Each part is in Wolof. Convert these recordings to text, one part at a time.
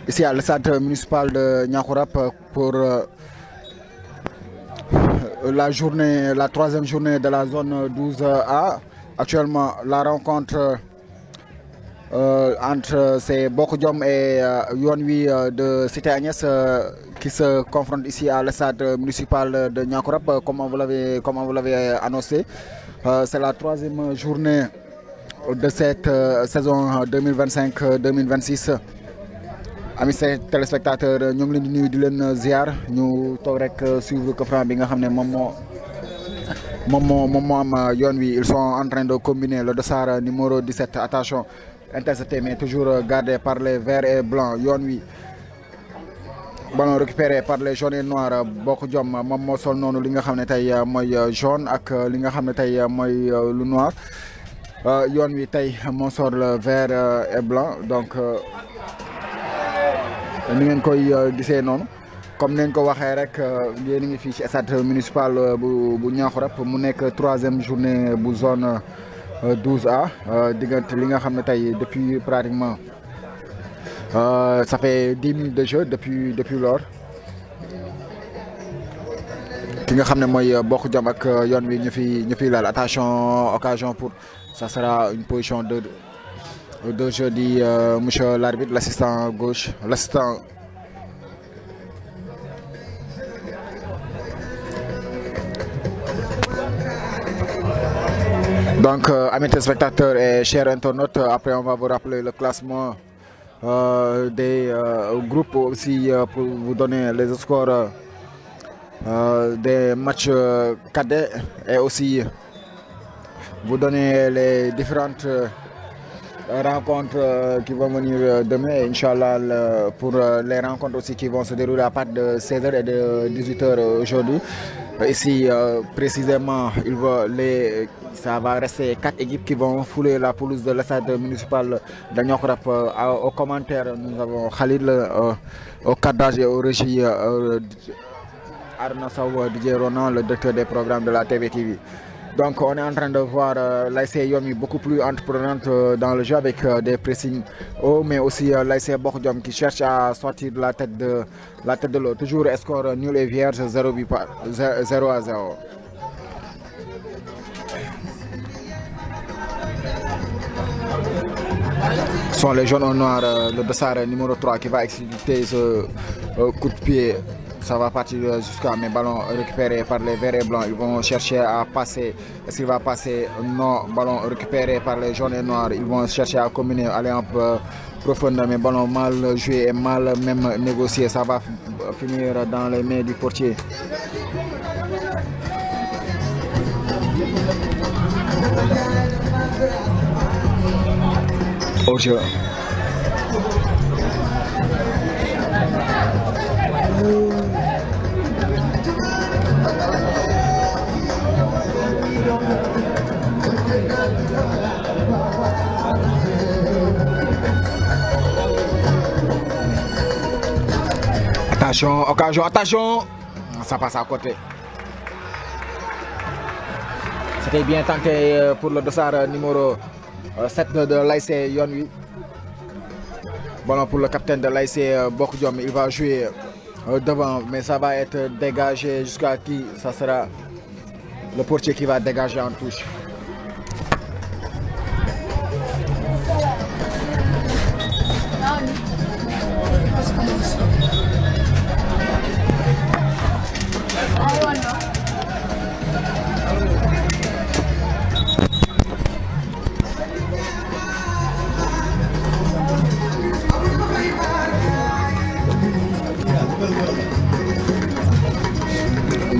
ici à le stade municipal de Niakoulrap pour la troisième journée de la zone 12A. Actuellement, la rencontre entre ces Bokodiom et Yonwi de Cité Agnès qui se confrontent ici à le stade municipal de Niakoulrap, comme vous l'avez annoncé. C'est la troisième journée de cette saison 2025-2026. Amis téléspectateurs, ñu ngi leen di nuyu di leen ziar ñu toog rek suivre coup franc bi nga xam ne moom moo am yoon wi. Ils sont en train de combiner le dossard numéro 17, attention, intercepté mais toujours gardé par les verts et blancs. Yoon wi ballon récupéré par les jaunes et noirs. Bokodiom moom moo sol noonu li nga xam ne tey mooy jaune ak li nga xam ne tey mooy lu noir. Yoon wi tey moo sol vert et blanc, donc ni ngeen koy gisee noonu comme nañ ko waxee rek yéen a ngi fii ci stade municipal bu Niakoulrap mu nekk troisième journée bu zone 12A diggante li nga xam ne tey depuis pratiquement ça fait 10 minutes de jeu depuis lors ki nga xam ne mooy Bokodiom ak yoon wi ñu fi laal. Attention, occasion pour ça sera une position de jeu dit monsieur l'arbitre, l'assistant gauche, l'assistant donc amis téléspectateurs et chers internautes, après on va vous rappeler le classement des groupes aussi pour vous donner les scores des matchs cadets et aussi vous donner les différentes rencontres qui vont venir demain, Inch'Allah, pour les rencontres aussi qui vont se dérouler à partir de 16h et de 18h aujourd'hui. Ici, précisément, ça va rester 4 équipes qui vont fouler la pelouse de l'estade municipal de Niakoulrap. Au commentaire, nous avons Khalil, au cadrage et au régie, Arna Sow, DJ Ronan, le directeur des programmes de la TVTV. Donc on est en train de voir l'ASC Yomi beaucoup plus entreprenante dans le jeu avec des pressings hauts, mais aussi l'ASC Bokodiom qui cherche à sortir de la tête de l'eau. Toujours score nul et vierge, 0-0. Ce sont les jaunes au noir, le dossard numéro 3 qui va exécuter ce coup de pied. Ça va partir jusqu'à mes ballons récupérés par les verts et blancs. Ils vont chercher à passer. Est-ce qu'il va passer? Non. Ballon récupéré par les jaunes et noirs. Ils vont chercher à combiner, aller un peu profondément. Mais ballon mal joué et mal même négocié. Ça va finir dans les mains du portier. Au jeu. Attention, ça passe à côté. C'était bien tenté pour le dossard numéro 7 de l'ASC Yonwi. Ballon pour le capitaine de l'ASC Bokodiom, il va jouer devant, mais ça va être dégagé jusqu'à qui? Ça sera le portier qui va dégager en touche.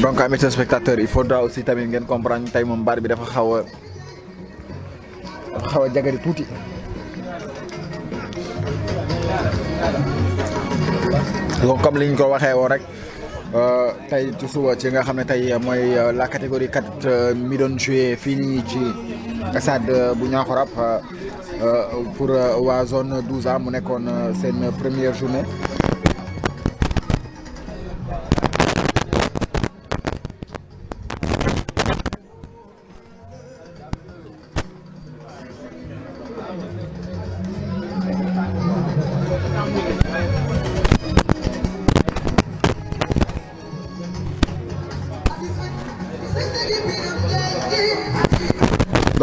Donc amis téléspectateurs, il faudra aussi tamit ngeen comprendre tey moom baar bi dafa xaw a jagari tuuti. Donc comme li ñu ko waxee woon rek tey ci suba ci nga xam ne tey mooy la catégorie 4 mi doon joué fii nii ci stade bu Niakoulrap pour waa zone 12A mu nekkoon seen première journée.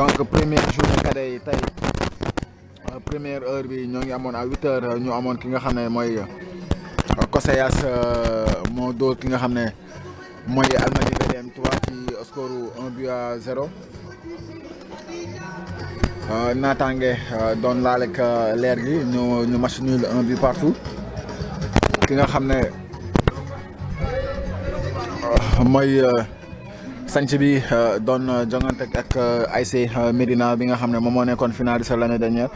donc première journée cadet yi tey première heure bi ñoo ngi amoon à 8h ñu amoon ki nga xam ne mooy Koseyas moo dóor ki nga xam ne mooy Almadies VDN 3 ci score 1-0. naataange doon laalek leer gi ñu match nul 1 partout ki nga xam ne mooy sanc bi doon jongante ak ASC Médina bi nga xam ne moom moo nekkoon finaliste l'année dernière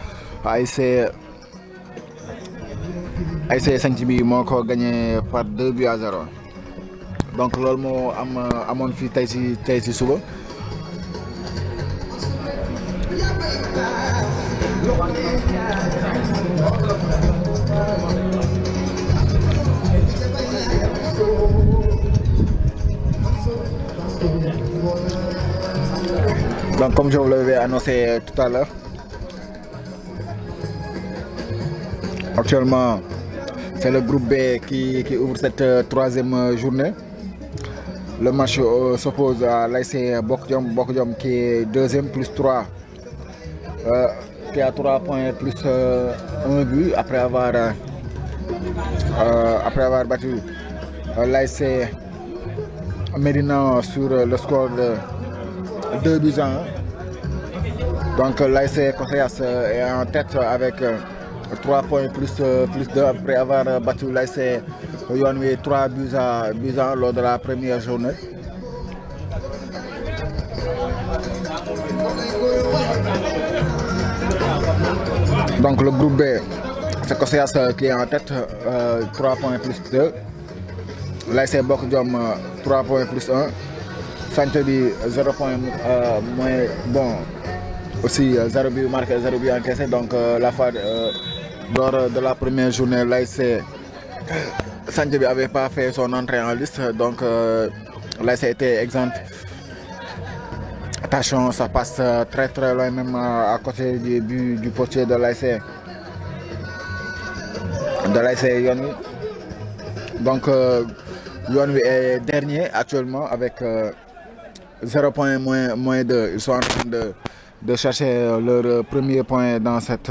ASC sanc bi moo ko gagné par 2-0 donc loolu moo amoon fii tey ci suba. Donc comme je vous l'avais annoncé tout à l'heure, actuellement c'est le groupe B qui ouvre cette troisième journée. Le match s'oppose à l'ASC Bokk Jom qui est deuxième plus 3, qui a 3 points plus 1 but après avoir battu l'ASC Médina sur le score de 2-1. Donc l'ASC Koseyas est en tête avec 3 points plus 2 après avoir battu l'ASC Yoon Wi 3-1 lors de la première journée. Donc le groupe B, c'est Koseyas qui est en tête, 3 points plus 2. L'ASC Bokk Jom 3 points plus 1. Santé bi 0 point moins bon. Aussi 0 but marqué, 0 but encaissé. Donc la fois lors de la première journée, l'ASC Santé n'avait pas fait son entrée en liste. Donc l'ASC était exempt. Attention, ça passe très très loin même à côté du but du potier de l'ASC Yoon Wi. Donc Yoon Wi est dernier actuellement avec 0 point moins 2. Ils sont en train de chercher leur premier point dans cette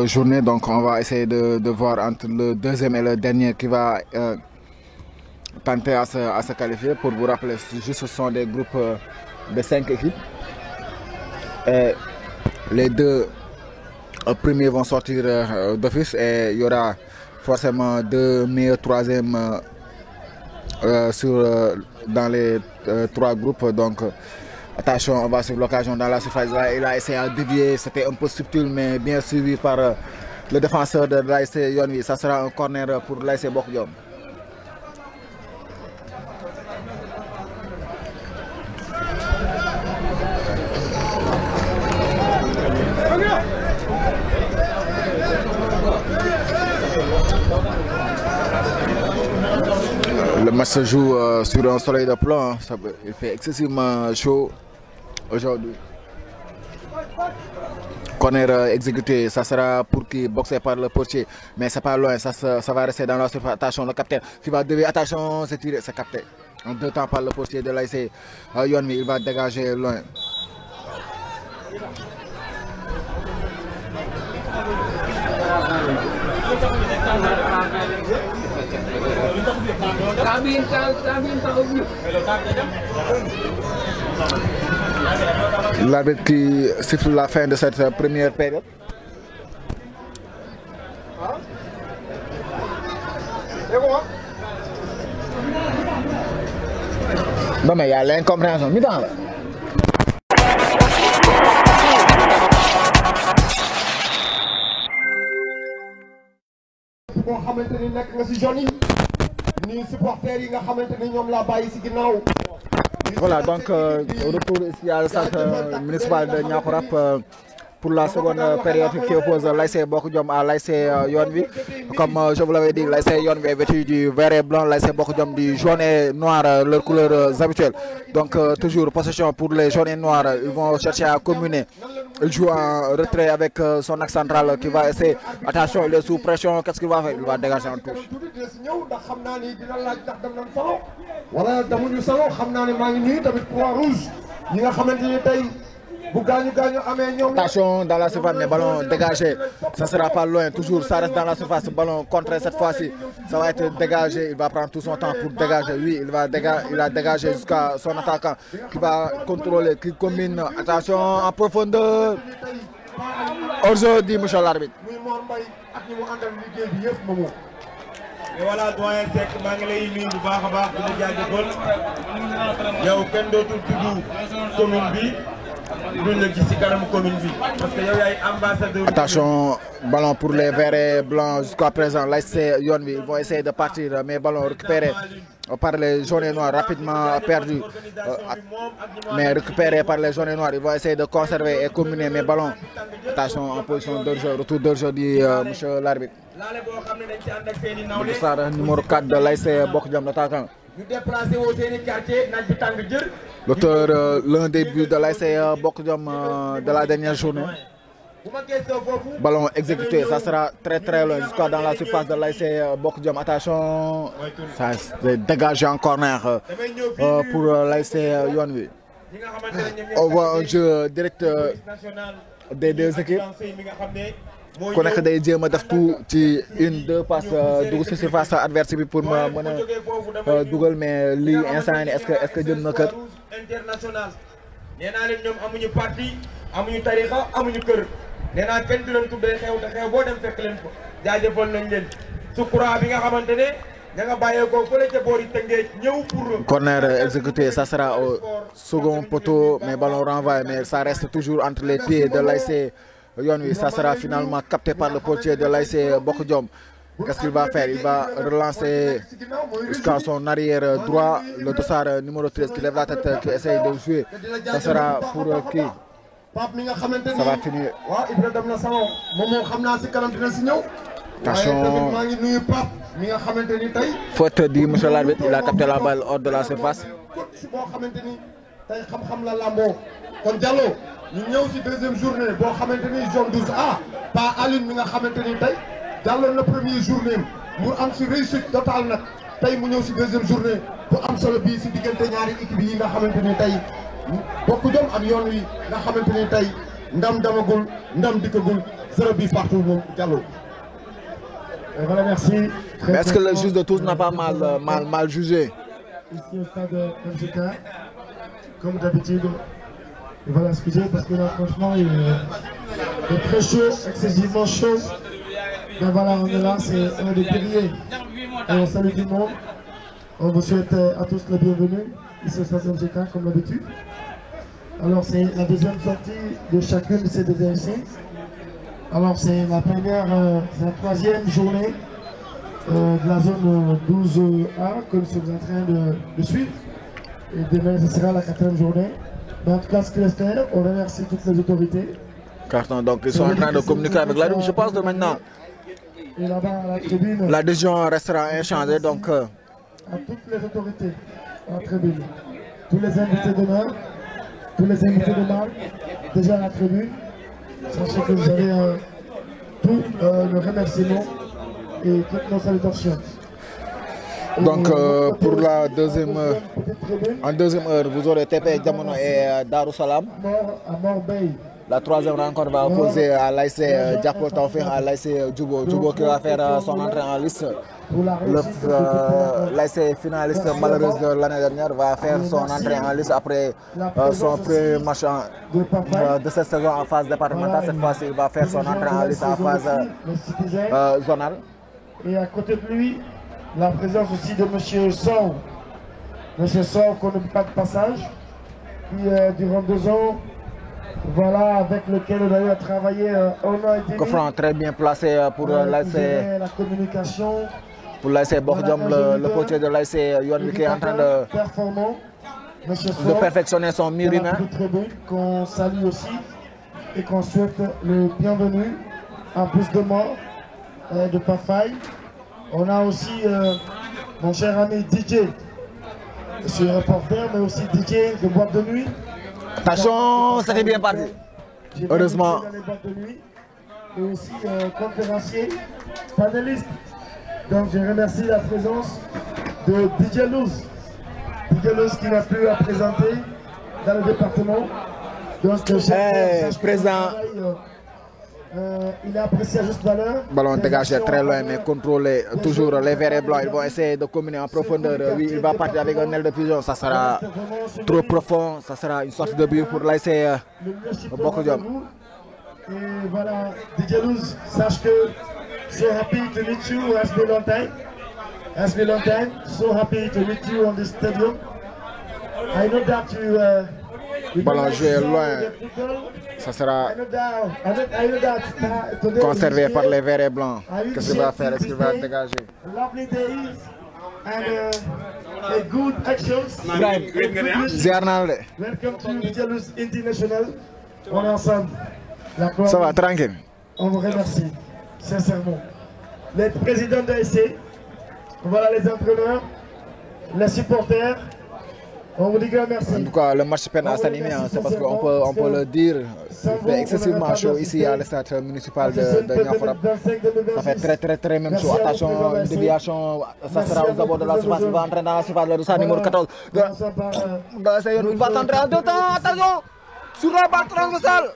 journée. Donc on va essayer de voir entre le deuxième et le dernier qui va tenter à se qualifier. Pour vous rappeler, juste ce sont des groupes de 5 équipes. Et les deux premiers vont sortir d'office et il y aura forcément 2 meilleurs troisièmes dans les 3 groupes. Donc attention, on va suivre l'occasion dans la surface. Là, il a essayé de dévier, c'était un peu subtil mais bien suivi par le défenseur de l'ASC Yoon Wi. Ça sera un corner pour l'ASC Bokk Jom. Le match se joue sur un soleil de plomb. Il fait excessivement chaud aujourd'hui. Corner exécuté, ça sera pour qui boxé par le portier, mais c'est pas loin, ça va rester dans la surface. Attention, le capitaine qui va devoir, attention, c'est tiré, c'est capté en 2 temps par le portier de l'ASC Yoon Wi. Il va dégager loin. L'arbitre qui siffle la fin de cette première période. Non mais il y a l'incompréhension. Mi-temps là. boo xamante ni nekk nga si zone yi nii supporters yi nga xamante ni ñoom laa bàyyi si ginnaaw. Voilà, donc retour ici à le stade municipal de Niakoulrap pour la seconde période qui oppose l'ASC Bokk Jom à l'ASC Yoon Wi. Comme je vous l'avais dit, l'ASC Yoon Wi est vêtu du vert et blanc, l'ASC Bokk Jom du jaune et noir, leurs couleurs habituelles. Donc toujours possession pour les jaunes et noirs, ils vont chercher à communer Il joue en retrait avec son axe central qui va essayer. Attention, il est sous pression. Qu'est-ce qu'il va faire? Il va dégager en touche. Attention dans la surface, mais ballon dégagé. Ça ne sera pas loin. Toujours, ça reste dans la surface. Ballon contré cette fois-ci. Ça va être dégagé. Il va prendre tout son temps pour dégager. Oui, il a dégagé jusqu'à son attaquant qui va contrôler, qui combine. Attention en profondeur. Aujourd'hui, monsieur l'arbitre. Et voilà, doyen Seck, maa ngi lay nuyu bu baax a baax di la jaajëfal yow kenn dootul tudd commune bi duñ la gis ci kanamu commune bi parce que yow yaay ambassadeur. Attention, ballon pour les verts et blancs jusqu'à présent. Là, c'est Yon, ils vont essayer de partir, mais ballon récupéré par les jaunes et noirs, rapidement perdu. Mais récupéré par les jaunes et noirs, ils vont essayer de conserver et combiner mes ballons. Attention en position de jeu, retour de jeu dit monsieur l'arbitre. Numéro 4 de l'ASC Bokk Jom, l'attaquant. L'auteur, l'un des buts de l'ASC Bokk Jom de la dernière journée. Ballon exécuté, ça sera très très loin jusqu'à dans la surface de l'ASC Bokk Jom. Attention, ça se dégage en corner pour l'ASC Yoon. On voit un jeu direct des deux équipes. Ku nekk day jéem a def tout ci une deux passes dugg ci surface adverse bi pour ma mën a dugal mais lii instant yi est-ce que jëm na kër. nee naa leen ñoom amuñu parti amuñu tarixa amuñu kër nee naa kenn du leen tuddee xew te xew boo dem fekk leen ko jaajëfal nañ leen Sukura bi nga xamante ne ña nga bàyyeekoo fële ca boori Tëngéej ñëw pour. Corner exécuté, ça sera au second poteau mais ballon renvoyé mais ça reste toujours entre les pieds de l'ASC Yoon Wi. Ça sera finalement capté par le portier de l'ASC Bokk Jom. Qu'est-ce qu'il va faire? Il va relancer jusqu'à son arrière droit le dossard numéro 13 qui lève la tête, qui essaye de jouer. Ça sera pour qui? Ça va finir. Attention. Faute dit monsieur l'arbitre, il a capté la balle hors de la surface. Kon Diallo ñu ñëw ci deuxième journée boo xamante ni zone 12A pas Aline mi nga xamante ni tey jàlloon na première journée mu am ci réussite totale nag tey mu ñëw ci deuxième journée bu am solo bii ci diggante ñaari équipe yi nga xamante ni tey Bokk Jom ak Yoon Wi nga xamante ni tey ndam damagul ndam dikkagul 0 but partout moom Diallo. Voilà, merci. Mais est-ce que le juge de tous n'a pas mal jugé? Ici au stade MJK, comme d'habitude. Et voilà, excusez parce que là, franchement, il est très chaud, excessivement chaud. Mais voilà, on est là, c'est un des guerriers. Et on salue tout le monde. On vous souhaite à tous la bienvenue, ici au stade MJK, comme d'habitude. Alors, c'est la deuxième sortie de chacune de ces deux ASC. Alors, c'est la première, c'est la troisième journée de la zone 12A que nous sommes en train de suivre. Et demain, ce sera la quatrième journée. Mais en tout cas, ce qu'il est clair, on remercie toutes les autorités. Carton, donc ils sont en train de communiquer avec la. Je pense que maintenant, et là-bas, à la tribune, la décision restera inchangée. Donc, à toutes les autorités, à la tribune, tous les invités d'honneur, tous les invités de marque, déjà à la tribune, sachez que vous avez tout le remerciement et toutes nos salutations. Donc pour la deuxième heure, en deuxième heure, vous aurez TP Diamono et Darussalam. La troisième rencontre va opposer à l'ASC Diapo Tawfekh à l'ASC Djubo. Djubo qui va faire son entrée en liste. L'ASC finaliste malheureuse de l'année dernière va faire son entrée en liste après son premier match de cette saison en phase départementale. Cette fois-ci, il va faire son entrée en liste en phase zonale. Et à côté de lui, la présence aussi de M. Sow. M. Sow qu'on ne peut pas de passage, qui durant 2 ans, voilà, avec lequel on a eu à travailler un an et demi. Coffrant très bien placé pour l'ASC. La communication. Pour l'ASC Bokk Jom, le portier de l'ASC Yoon Wi qui est en train de perfectionner son mur humain. Qu'on salue aussi et qu'on souhaite le bienvenu en plus de moi, de Pafay. On a aussi mon cher ami DJ, monsieur le reporter, mais aussi DJ de boîte de nuit. Attention, c'était bien parti. Heureusement. Dans les boîtes de nuit, et aussi conférenciers, panélistes. Donc je remercie la présence de DJ Louz. DJ Louz qui n'a plus à présenter dans le département. Donc président. Il a apprécié à juste valeur. Ballon dégagé très loin mais contrôlé toujours les verts et blancs. Ils vont essayer de combiner en profondeur. Oui, il va partir avec un aile de fusion. Ça sera trop profond. Ça sera une sorte de but pour laisser beaucoup de hommes. Et voilà, DJ Louz, sache que so happy to meet you. Has been a long time. Has been a long time. So happy to meet you on this stadium. I know that you. Ballon joué loin. Ça sera conservé par les verts et blancs. Qu'est-ce qu'il va faire? Est-ce qu'il va dégager? Lovely days and a good actions. Welcome to DJ Louz International. On est ensemble. Ça va, tranquille. On vous remercie, sincèrement. Les présidents d'ASC, voilà les entraîneurs, les supporters. On vous dit grand merci. En tout cas, le match peine à s'animer, c'est parce qu'on peut le dire. Il fait excessivement chaud ici à l'estade municipal de Niakourab. Ça fait très même chaud. Attention, une déviation, ça sera aux abords de la surface. Il va entrer dans la surface, le dossard numéro 14. Il va s'entrer en deux temps, attention, sur la barre transversale.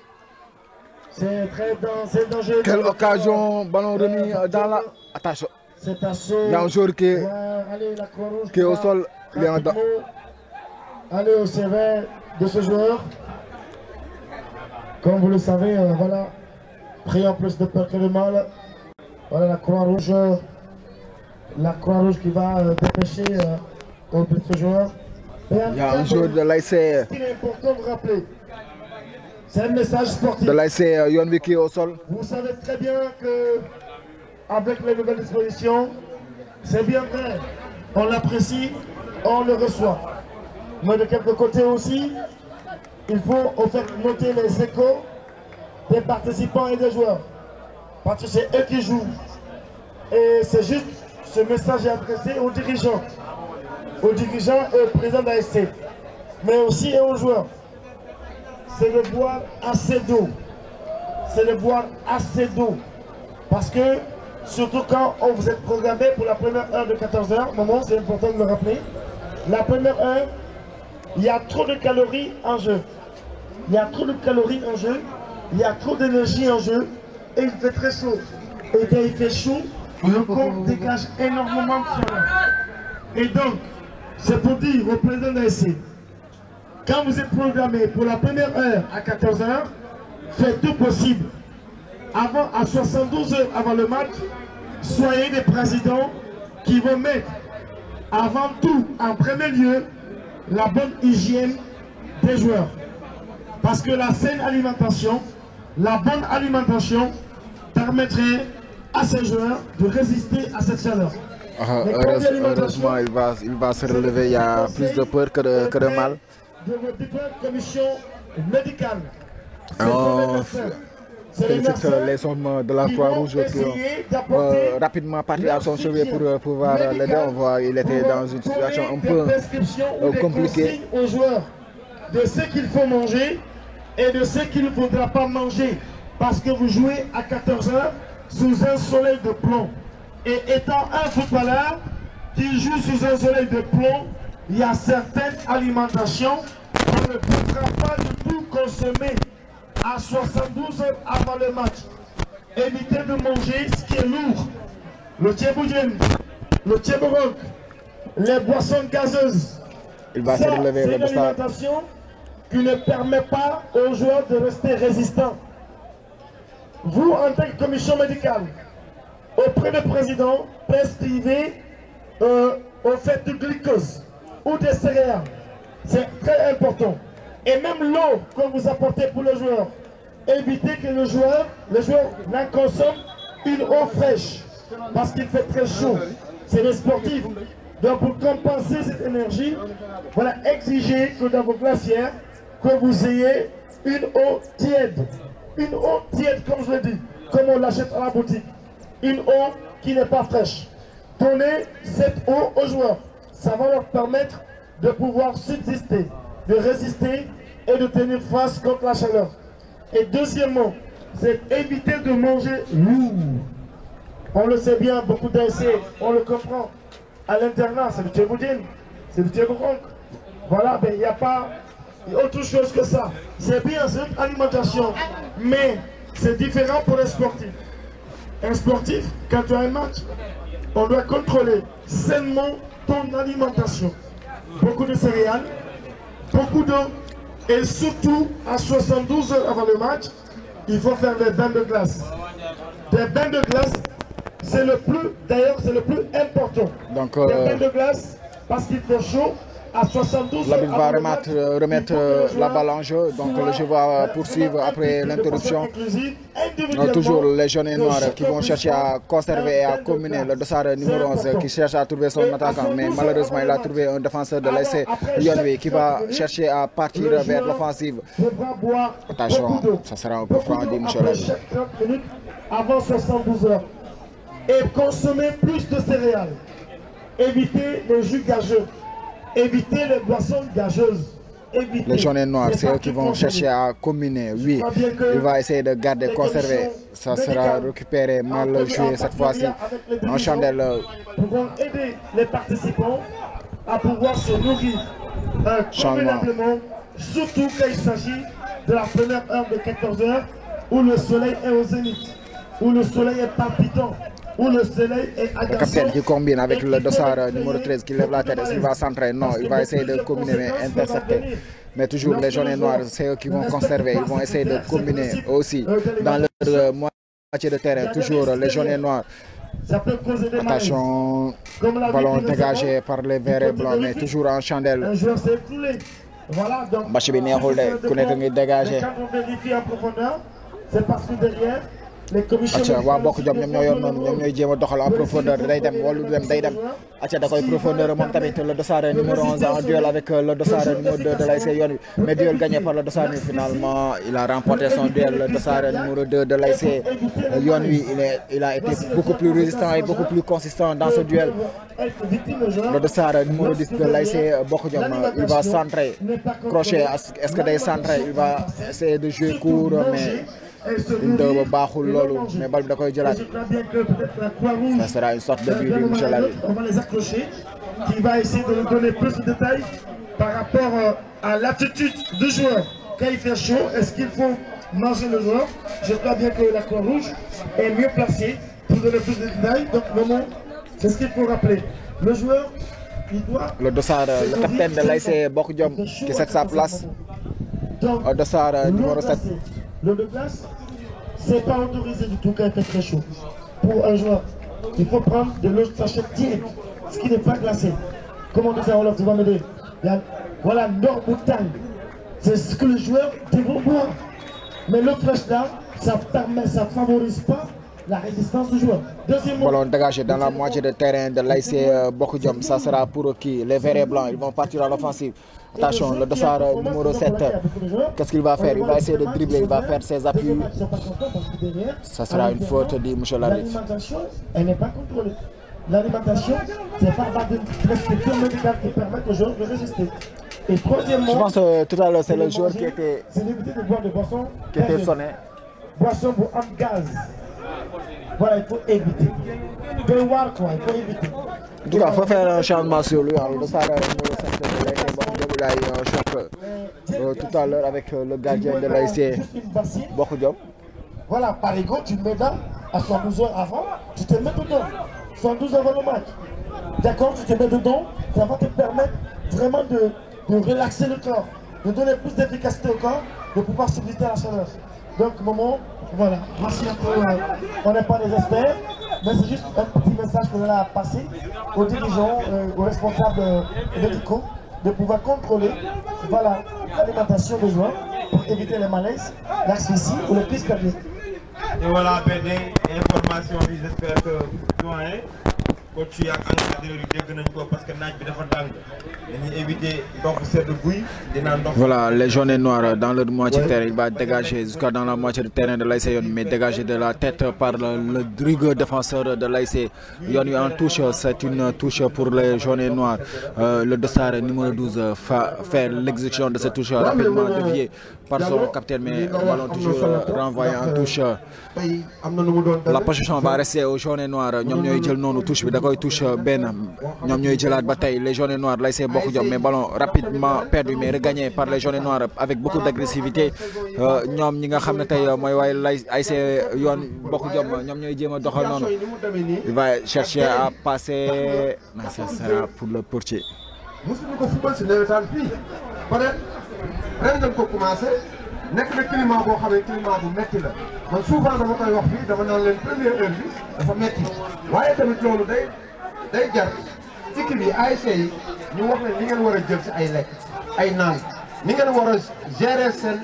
C'est très dangereux. Quelle occasion, ballon remis dans la... Attention, il y a un joueur qui est au sol. Allez au CV de ce joueur. Comme vous le savez, voilà, prions plus de peur que de mal. Voilà la Croix-Rouge qui va dépêcher au but de ce joueur. Il y a un joueur de l'ASC. Ce qu'il est important de rappeler, c'est un message sportif. De l'ASC Yonwi qui est au sol. Vous savez très bien que avec les nouvelles dispositions, c'est bien vrai, on l'apprécie, on le reçoit. Mais de quelque côté aussi, il faut en fait noter les échos des participants et des joueurs. Parce que c'est eux qui jouent. Et c'est juste, ce message est adressé aux dirigeants. Aux dirigeants et au président d'ASC. Mais aussi aux joueurs. C'est de boire assez d'eau. C'est de boire assez d'eau. Parce que, surtout quand on vous êtes programmé pour la première heure de 14 h, moment, c'est important de le rappeler. La première heure, il y a trop de calories en jeu. Il y a trop de calories en jeu. Il y a trop d'énergie en jeu. Et il fait très chaud. Et quand il fait chaud, le corps dégage énormément de chaleur. Et donc, c'est pour dire au président d'ASC, quand vous êtes programmé pour la première heure à 14 h, faites tout possible. Avant, à 72 heures avant le match, soyez des présidents qui vont mettre avant tout, en premier lieu, la bonne hygiène des joueurs. Parce que la saine alimentation, la bonne alimentation permettrait à ces joueurs de résister à cette chaleur. Heureusement, il va se relever. Il y a plus de peur que de mal. De votre différentes commissions médicales. Félicite les hommes de la Croix-Rouge qui ont rapidement parti à son chevet pour pouvoir l'aider. On voit qu'il était dans une situation un peu compliquée. Aux joueurs de ce qu'il faut manger et de ce qu'il ne faudra pas manger. Parce que vous jouez à 14 h sous un soleil de plomb. Et étant un footballeur qui joue sous un soleil de plomb, il y a certaines alimentations qu'on ne pourra pas du tout consommer à 72 heures avant le match. Évitez de manger ce qui est lourd. Le tchéboujen, le tchéborok, les boissons gazeuses. Il va se relever. C'est une alimentation qui ne permet pas aux joueurs de rester résistants. Vous, en tant que commission médicale, auprès du président, prescrivez au fait du glucose ou des céréales. C'est très important. Et même l'eau que vous apportez pour le joueur, évitez que le joueur n'en consomme une eau fraîche. Parce qu'il fait très chaud. C'est les sportifs. Donc pour compenser cette énergie, voilà, exigez que dans vos glacières, que vous ayez une eau tiède. Une eau tiède, comme je l'ai dit, comme on l'achète à la boutique. Une eau qui n'est pas fraîche. Donnez cette eau aux joueurs. Ça va leur permettre de pouvoir subsister, de résister et de tenir face contre la chaleur. Et deuxièmement, c'est éviter de manger lourd. On le sait bien, beaucoup d'ASC, on le comprend. À l'internat, c'est du tchéboudine, c'est du tchéboudin. Voilà, ben il n'y a pas autre chose que ça. C'est bien, c'est une alimentation, mais c'est différent pour les sportifs. Un sportif, quand tu as un match, on doit contrôler sainement ton alimentation. Beaucoup de céréales, beaucoup d'eau, et surtout à 72 heures avant le match, il faut faire des bains de glace. Des bains de glace, c'est le plus, d'ailleurs, c'est le plus important. Donc, des bains de glace, parce qu'il fait chaud. À 72 l'arbitre va remettre la balle en jeu, donc le jeu va poursuivre après l'interruption. Toujours les jaunes et noirs qui vont chercher à conserver et à combiner le dossard numéro 11 qui cherche à trouver son attaquant, mais malheureusement il a trouvé un défenseur de l'ASC Lyon qui va chercher à partir vers l'offensive. Attention, ça sera un peu franc, dit Michel. Avant 72 heures. Et consommer plus de céréales. Éviter les jus gageux. Éviter les boissons gageuses. Éviter. Les jaunes et noirs, c'est eux qui vont chercher à combiner. Oui, il va essayer de garder, conserver. Ça sera récupéré, mal joué cette fois-ci. En chandelle. Pour aider les participants à pouvoir se nourrir convenablement, surtout quand il s'agit de la première heure de 14 heures où le soleil est au zénith, où le soleil est palpitant. Où le soleil est agaçant. Le capitaine qui combine avec le dossard numéro 13 qui lève la tête. Est-ce qu'il va centrer? Non, il va essayer de combiner mais intercepter. Mais toujours les jaunes et noirs, c'est eux qui vont conserver. Ils vont essayer de combiner aussi dans leur moitié de terrain. Toujours les jaunes et noirs. Attention, ballon dégagé par les verts et blancs, mais toujours en chandelle. Match bi neexul de ku nekk ngi dégagé. C'est parce que derrière. acca waa Bokk Jom ñoom ñoo yor noonu ñoom ñooy jéem a doxal en profondeur day dem wala du dem day dem acca da koy profondeur moom tamit le dossard numéro 11 en duel avec le dossard numéro 2 de l'ASC Yoon Wi mais duel gagné par le dossard finalement il a remporté son duel le dossard numéro 2 de l'ASC Yoon Wi il a été beaucoup plus résistant et beaucoup plus consistant dans ce duel. Le dossard numéro 10 de l'ASC Bokk Jom il va centrer crochet est-ce que day centrer il va essayer de jouer court mais une deux baaxul loolu mais bal bi da koy jëlaat ça sera une sorte de but du monsieur Labi. On va les accrocher qui va essayer de nous donner plus de détails par rapport à l'attitude du joueur quand il fait chaud. Est-ce qu'il faut manger le joueur? Je crois bien que la Croix-Rouge est mieux placée pour donner plus de détails. Donc vraiment c'est ce qu'il faut rappeler. Le joueur il doit. Le dossard, le capitaine de l'ASC Bokk Jom qui cède sa place au dossard numéro 7. L'eau de glace, c'est pas autorisé du tout quand il fait très chaud. Pour un joueur, il faut prendre de l'eau de sachet direct, ce qui n'est pas glacé. Comme on dit à Wolof, tu vas m'aider. Voilà, l'eau bouteille. C'est ce que les joueurs devront boire. Mais l'eau fraîche là, ça favorise pas la résistance du joueur. Deuxièmement, ballon dégagé dans la moitié de terrain de l'ASC Bokk Jom. Ça sera pour qui? Les verts et blancs, ils vont partir à l'offensive. Attention, le dossard numéro 7, qu'est-ce qu'il va faire? Il va essayer de dribbler, il va faire ses appuis. Ça sera une faute, dit M. l'arbitre. L'alimentation, elle n'est pas contrôlée. L'alimentation, c'est pas une prescription médicale qui permet aux joueurs de résister. Et troisièmement, je pense que tout à l'heure, c'est le joueur qui était sonné. Boisson pour un gaz. Voilà, il faut éviter. De voir quoi, il faut éviter. En tout cas, il faut faire un changement sur lui. Le dossard numéro 7 de l'ASC Bokk Jom, il a eu un choc tout à l'heure avec le gardien de l'ASC Bokk Jom. Voilà, par ego, tu mets là, à 72 heures avant, tu te mets dedans. 72 heures avant le match. D'accord, tu te mets dedans, ça va te permettre vraiment de relaxer le corps, de donner plus d'efficacité au corps, de pouvoir supporter la chaleur. Donc, moment, voilà, merci un peu. On n'est pas des experts, mais c'est juste un petit message qu'on a à passer aux dirigeants, aux responsables médicaux, de pouvoir contrôler voilà, l'alimentation des joueurs pour éviter les malaises, l'asphyxie ou le crise cardiaque. Et voilà, BD, information, j'espère que doyen, coach yi ak encadreur yi dégg nañ ko parce que naaj bi dafa tàng dañuy éviter ndox sedd guy dina ndox. Voilà, les jaunes et noirs dans leur moitié de terrain, il va dégager jusqu'à dans la moitié de terrain de l'ASC Yon, mais dégager de la tête par le rigueur défenseur de l'ASC Yon en touche. C'est une touche pour les jaunes et noirs. Le dossard numéro 12 fait l'exécution de cette touche rapidement déviée par son capitaine, mais le ballon toujours renvoyé en touche. La possession va rester aux jaunes et noirs. Ñom ñoy jël nonu touche bi da koy touche ben ñom ñoy jëlat ba tay les jaunes et noirs l'ASC Bokk Jom, mais ballon rapidement perdu mais regagné par les jaunes et noirs avec beaucoup d'agressivité. Ñom ñi nga xamné tay moy way l'ASC Yon Bokk Jom ñom ñoy jéma doxal nonu. Il va chercher à passer, mais ça sera pour le portier. musuñu ko football ci nawetaan fii peut-être ren nañ ko commencé nekk na climat boo xam ne climat bu metti la man souvent dama koy wax fii dama naan leen première heure bi dafa metti waaye tamit loolu day jar équipe yi ASC yi ñu wax leen li ngeen war a jël ci ay lekk ay naan ni ngeen war a gérer seen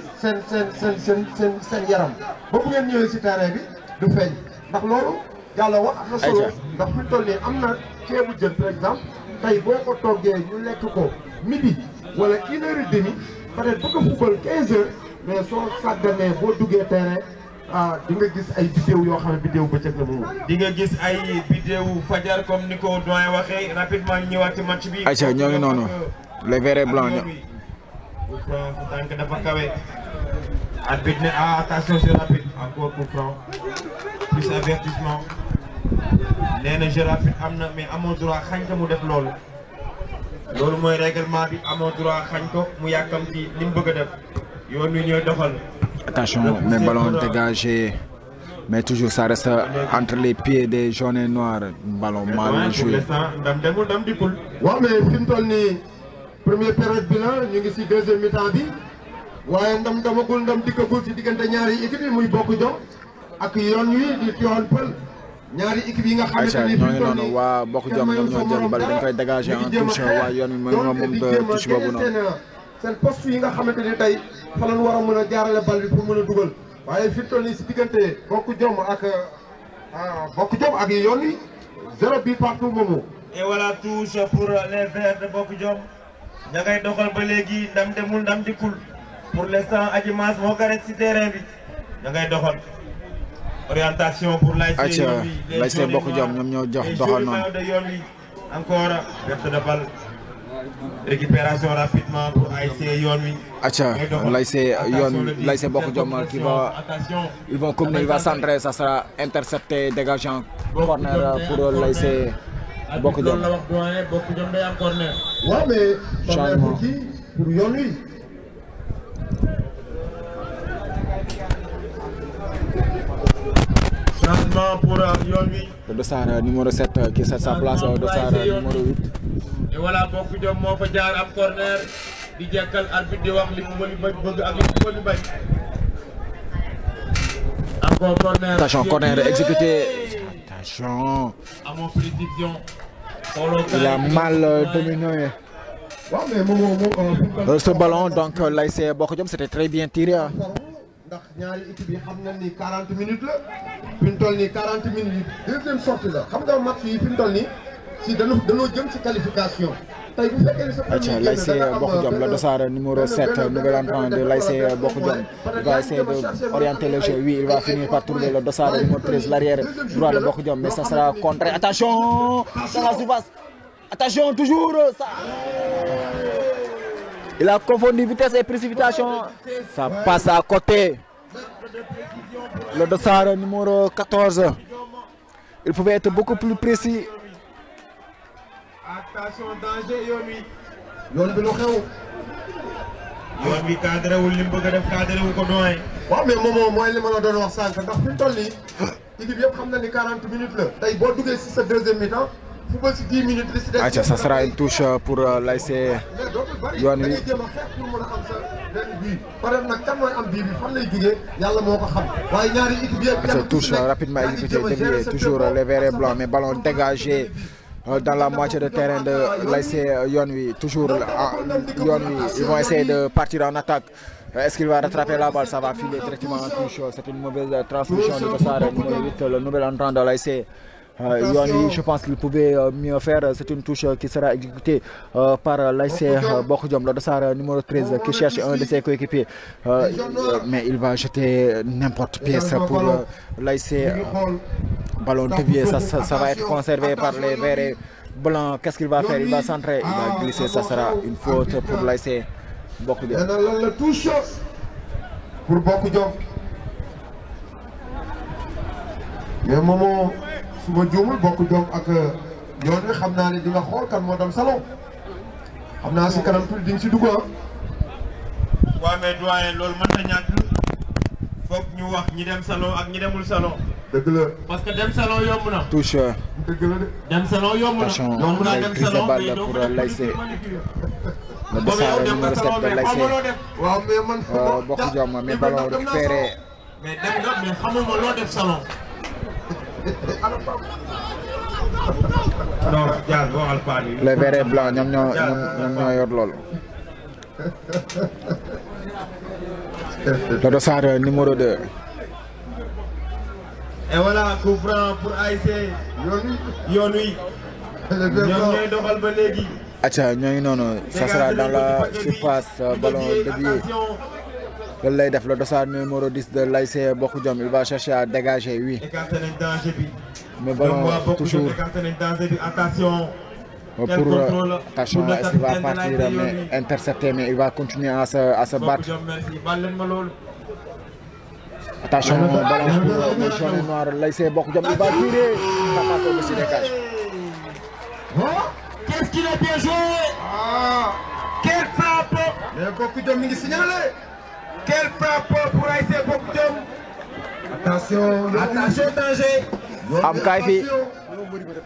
yaram ba bu ngeen ñëwee ci terrain bi du feeñ ndax loolu yàlla wax am na solo ndax fi mu toll nii am na ceebu jën par exemple tey boo ko toggee ñu lekk ko midi wala 1h30 peut-être bëgg a football 15h mais soo sàgganee boo duggee terrain di nga gis ay vidéo yoo xam ne vidéo bëccëg la moom. di nga gis ay vidéo fajar comme ni ko doyen waxee rapidement ñëwaat ci match bi. ayca ñoo ngi noonu les verts et blancs. coup franc tànk dafa kawe. arbitre ne attention c'est rapide encore coup franc plus avertissement. nee na jeu rapide am na mais amoo droit xañ ko mu def loolu. loolu mooy règlement bi amoo droit xañ ko mu yàkkam ci li mu bëgg a def yoon wi ñooy doxal. Attention, mais ballon dégagé. Mais toujours ça reste entre les pieds des jaunes et noirs. Ballon mal joué. waaw mais fi mu toll nii première période bi la ñu ngi si deuxième mi-temps bi waaye ndam damagul ndam dikkagul si diggante ñaari équipe yi muy Bokk Jom ak yoon wi di Tivaouane Peulh. ñaari équipe yi nga xamante ni ñoo ngi noonu waa Bokk Jom ñoom ñoo jël bal dañ koy dégager en touche waa yoon wi moom de touche boobu noonu. seen poste yi nga xamante ni tey fa lañ war a mën a jaarale bal bi pour mën a dugal waaye fi mu toll nii si diggante Bokk Jom ak yoon wi 0 but partout moomu. et voilà touche pour les verts de Bokk Jom ña ngay doxal ba léegi ndam demul ndam dikkul pour l'instant Adji Mass moo ko rek si terrain bi ña ngay doxal. orientation pour l'ASC Bokk Jom ñoom ñoo jox doxal noonu. encore perte de balle récupération rapidement pour ASC Yon wi. l'ASC Bokk Jom qui va ils vont comme il va centrer, ça sera intercepté dégageant corner pour l'ASC Bokk Jom. Bokk Jom day am corner. waaw mais corner pour qui pour Yon wi. Changement pour Yon wi. Le dossard numéro 7 qui cède sa place au dossard numéro 8. Et voilà Bokk Jom moo fa jaar am corner di jekkal arbitre di wax li mu bëgg ak li mu bañ. Encore corner. Attention, corner exécuté. Attention. Amoo précision. Il a mal dominé. Ce ballon, donc l'ASC Bokk Jom, c'était très bien tiré. ndax ñaari équipe yi xam nañ ni 40 minutes la fi mu toll nii 40 minutes deuxième sortie la xam nga match yi fi mu toll nii si dañoo jëm si qualification tey bu fekkee ni sa premier l'ASC Bokk Jom, le dossard numéro 7, nouvel entrant de l'ASC Bokk Jom, il va essayer d'orienter le jeu. Oui, il va finir par trouver le dossard numéro 13, l'arrière droit de Bokk Jom, mais ça sera contré. Attention dans la surface. Attention toujours ça. Il a confondu vitesse et précipitation. Ça passe à côté. Le dossard numéro 14. Il pouvait être beaucoup plus précis. Attention, danger Yon wi. yoon bi lu xew. Yon wi cadré wul li mu bëgg a def cadré wu ko doyen. waaw mais moom mooy li ma la doon wax sànq ndax fi mu toll nii équipe yëpp xam na ni 40 minutes la. tey boo duggee si sa deuxième mi-temps. Ça sera une touche pour l'ASC Yon wi. Cette touche rapidement exécutée, déviée, toujours les verts et blancs, mais ballon dégagé dans la moitié de terrain de l'ASC Yon wi. Toujours Yon wi, ils vont essayer de partir en attaque. Est-ce qu'il va rattraper la balle? Ça va filer directement en touche. C'est une mauvaise transmission de dossard numéro 8, le nouvel entrant de l'ASC je pense qu'il pouvait mieux faire. C'est une touche qui sera exécutée par l'ASC Bokodiom, le dossard numéro 13 qui cherche un de ses coéquipiers. Mais il va jeter n'importe pièce pour l'ASC. Ballon dévié, ça va être conservé par les verts et blancs. Qu'est-ce qu'il va faire? Il va centrer, il va glisser, ça sera une faute pour l'ASC Bokodiom. La touche pour Bokodiom. Mais moment su ma juumul Bokodiom ak yoon wi xam naa ne di nga xool kan moo dem salon xam naa si kanam tuuti di nga si dugg ah. waaw mais doyen loolu mën na ñàkk foog ñu wax ñi dem salon ak ñi demul salon. dëgg la parce que dem salon yomb na. Touche. dëgg la de. dem salon yomb na. yomb na dem salon mais doo pour ko def l'ASC. Le boobu yow dem nga salon mais xamoo loo def. waaw mais man. Bokodiom mais ballon récupéré. mais dem nga mais xamuma loo def salon. non Diaz boo waxal paa bi. Les verts et blancs ñoom ñoo yor loolu. Le dossard numéro 2. Et voilà coup franc pour ASC yoon wi ñoom ñooy doxal ba léegi. Acha ñooy noonu ça sera dans la surface ballon dévié. Loolu lay def le dossard numéro 10 de l'ASC Bokodiom il va chercher à dégager oui. écarté nañ danger bi. Mais ballon toujours écarté nañ danger bi attention. pour attention est-ce qu'il va partir mais intercepté mais il va continuer à se battre. Attention ballon pour le jaune noir l'ASC Bokodiom il va tirer ça passe au-dessus des cages. Qu'est-ce qu'il a bien joué. Quelle frappe. mais Bokodiom mi ngi signalé. Quelle frappe pour ASC Bokodiom. Attention danger. am kaay fi.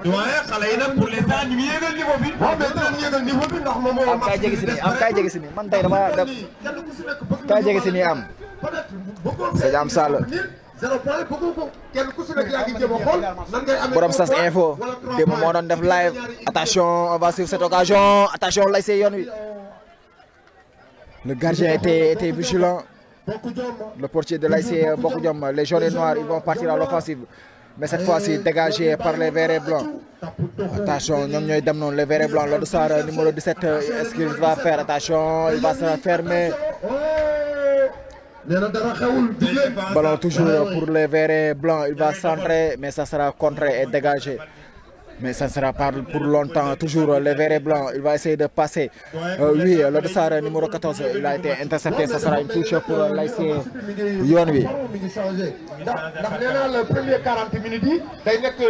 doyen xale yi nag pour l'instant ñu ngi yéegal niveau bi. waaw mais dinañ yéegal niveau bi ndax moom moo. am kaay jege si nii am kaay jege si nii man tey dama def kaay jege si nii am. c'est Am Sall. Borom Sas Info démb moo doon def live attention on va suivre cette occasion attention l'ASC yoon wi. Le gardien était vigilant. Le portier de l'ASC Bokodiom, les jaunes et noirs, ils vont partir à l'offensive. Mais cette fois-ci, dégagé par les verts et blancs. Attention, les verts et blancs. Le dossard numéro 17, est-ce qu'il va faire? Attention, il va se fermer. Ballon toujours pour les verts et blancs. Il va centrer, mais ça sera contré et dégagé. Mais ça ne sera pas pour longtemps. Toujours les verts et blancs. Il va essayer de passer. Oui, le dossard numéro 14, il a été intercepté. Ça sera une touche pour l'ASC Yonwi.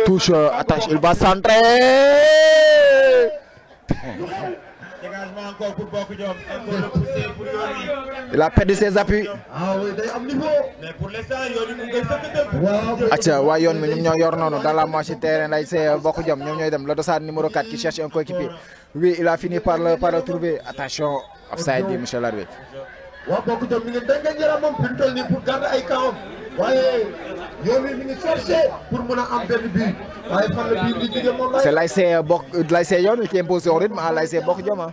Touche, attache, il va centrer. Dégagement encore pour Bokodiom. Encore le pousser pour Yonwi. Il a perdu ses appuis. Ah oui, day am niveau. Mais pour l'instant, Yonwi mu ngi sëkk. Atia waa yoon mi ñoom ñoo yor noonu dans la moitié terrain l'ASC Bokodiom ñoom ñooy dem le dossard numéro 4 qui cherche un coéquipier. Oui, il a fini par le trouver. Attention, offside bi monsieur l'arbitre. waaw Bokodiom mi ngi dégg yaramam fi mu toll nii pour garder ay kawam. waaye yoon wi mi ngi cherché pour mën a am benn but. waaye fan la bii di jóge moom C'est l'ASC yoon qui impose son rythme à l'ASC Bokodiom.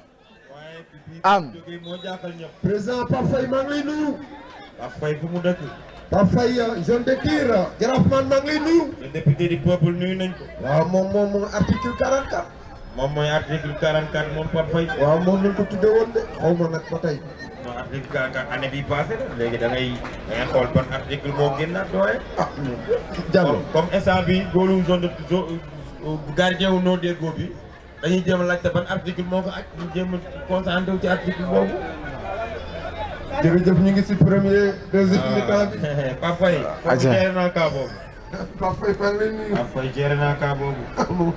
Am. président Pape Faye maa ngi lay nuyu. Pape Faye fu mu dëkk. Pape Faye jeune de tir Jaraaf man maa ngi lay nuyu. Le député du peuple nuyu nañ ko. waaw moom article 44. moom mooy article 44 moom Pape Faye. waaw moom lañ ko tuddee woon de xaw ma nag ba tey. mooy article 44 année bii passé la léegi da ngay xool ban article moo génnaat doole. ah Diallo comme instant bi góolu zone gardien wu noo déggoo bi dañuy jéem a laajte ban article moo ko ak ñu jéem a concentré wu ci article boobu. jërëjëf ñu ngi si premier deuxième mi-temps bi. Pape Faye. Pape Faye géré naa kaa boobu. Pape Faye maa ngi lay nuyu. Pape Faye géré naa kaa boobu.